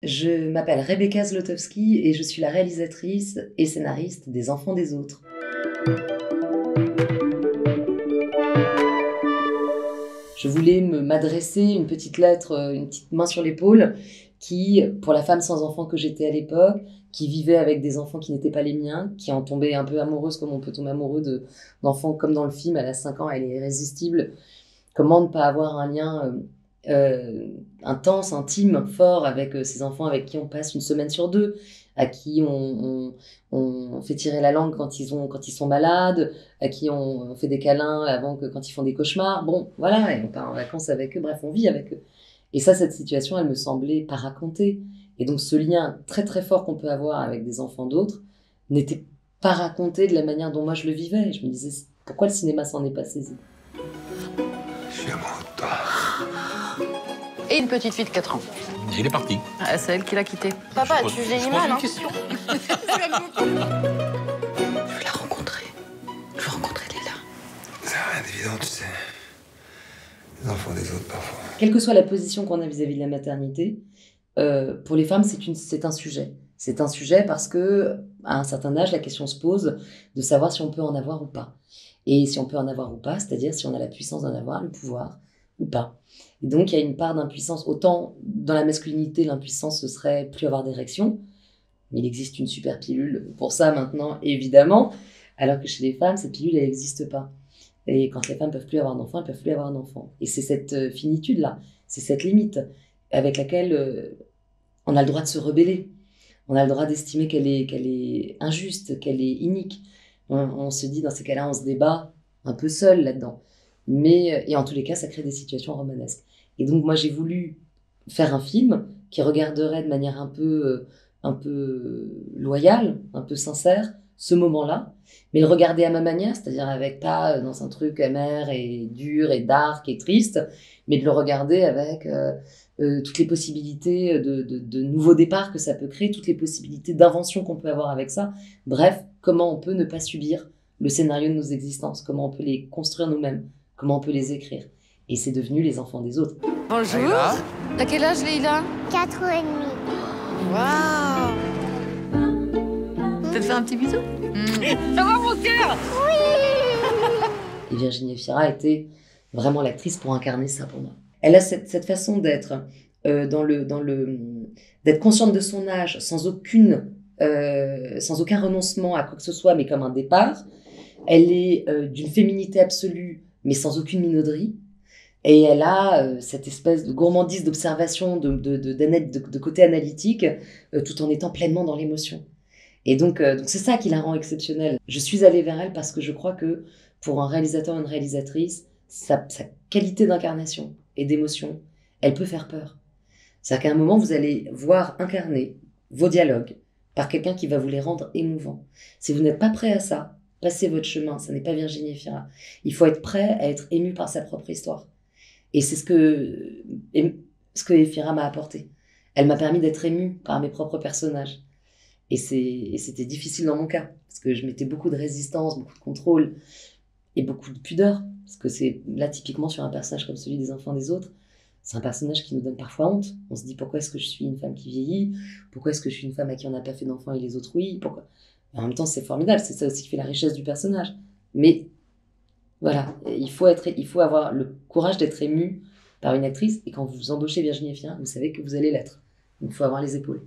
Je m'appelle Rebecca Zlotowski et je suis la réalisatrice et scénariste des Enfants des autres. Je voulais m'adresser une petite lettre, une petite main sur l'épaule qui, pour la femme sans enfant que j'étais à l'époque, qui vivait avec des enfants qui n'étaient pas les miens, qui en tombait un peu amoureuse comme on peut tomber amoureux d'enfants comme dans le film, elle a 5 ans, elle est irrésistible. Comment ne pas avoir un lien intense, intime, fort avec ses enfants avec qui on passe une semaine sur deux, à qui on fait tirer la langue quand ils sont malades, à qui on fait des câlins quand ils font des cauchemars. Bon, voilà, et on part en vacances avec eux, bref, on vit avec eux. Et ça, cette situation, elle me semblait pas racontée. Et donc ce lien très très fort qu'on peut avoir avec des enfants d'autres n'était pas raconté de la manière dont moi je le vivais. Et je me disais, pourquoi le cinéma s'en est pas saisi? Je suis amoureux de toi. Et une petite fille de 4 ans. Il est parti. Ah, c'est elle qui l'a quitté. Papa, tu Je génies pose mal, une hein. question. Je veux la rencontrer. Je veux rencontrer Léla. C'est rien d'évident, tu sais. Les enfants des autres, parfois. Quelle que soit la position qu'on a vis-à-vis de la maternité, pour les femmes, c'est un sujet. C'est un sujet parce que, à un certain âge, la question se pose de savoir si on peut en avoir ou pas. Et si on peut en avoir ou pas, c'est-à-dire si on a la puissance d'en avoir, le pouvoir ou pas. Et donc, il y a une part d'impuissance. Autant dans la masculinité, l'impuissance, ce serait plus avoir d'érection. Mais il existe une super pilule pour ça maintenant, évidemment. Alors que chez les femmes, cette pilule, elle n'existe pas. Et quand les femmes peuvent plus avoir d'enfants, elles peuvent plus avoir d'enfants. Et c'est cette finitude-là, c'est cette limite avec laquelle on a le droit de se rebeller. On a le droit d'estimer qu'elle est injuste, qu'elle est inique. On se dit, dans ces cas-là, on se débat un peu seul là-dedans. Et en tous les cas, ça crée des situations romanesques. Et donc, moi, j'ai voulu faire un film qui regarderait de manière un peu loyale, un peu sincère, ce moment-là, mais le regarder à ma manière, c'est-à-dire avec pas dans un truc amer et dur et dark et triste, mais de le regarder avec toutes les possibilités de nouveaux départs que ça peut créer, toutes les possibilités d'invention qu'on peut avoir avec ça. Bref, comment on peut ne pas subir le scénario de nos existences, comment on peut les construire nous-mêmes, comment on peut les écrire. Et c'est devenu Les Enfants des autres. Bonjour. Leïla. T'as quel âge, Leïla? 4 ans et demi. Waouh. Peut-être faire un petit bisou? Ça va, mon cœur? Et Virginie Efira était vraiment l'actrice pour incarner ça pour moi. Elle a cette façon d'être d'être consciente de son âge sans aucun renoncement à quoi que ce soit, mais comme un départ. Elle est d'une féminité absolue, mais sans aucune minauderie. Et elle a cette espèce de gourmandise d'observation, de côté analytique, tout en étant pleinement dans l'émotion. Et donc c'est ça qui la rend exceptionnelle. Je suis allée vers elle parce que je crois que pour un réalisateur ou une réalisatrice, sa qualité d'incarnation et d'émotion, elle peut faire peur. C'est-à-dire qu'à un moment, vous allez voir incarner vos dialogues par quelqu'un qui va vous les rendre émouvants. Si vous n'êtes pas prêt à ça, passez votre chemin, ça n'est pas Virginie Efira. Il faut être prêt à être ému par sa propre histoire. Et c'est ce que Efira m'a apporté. Elle m'a permis d'être émue par mes propres personnages. Et c'était difficile dans mon cas, parce que je mettais beaucoup de résistance, beaucoup de contrôle et beaucoup de pudeur. Parce que c'est là, typiquement, sur un personnage comme celui des Enfants des autres, c'est un personnage qui nous donne parfois honte. On se dit, pourquoi est-ce que je suis une femme qui vieillit? Pourquoi est-ce que je suis une femme à qui on n'a pas fait d'enfants et les autres oui? Pourquoi? En même temps, c'est formidable, c'est ça aussi qui fait la richesse du personnage. Mais voilà, il faut avoir le courage d'être ému par une actrice, et quand vous embauchez Virginie Efira, vous savez que vous allez l'être. Donc il faut avoir les épaules.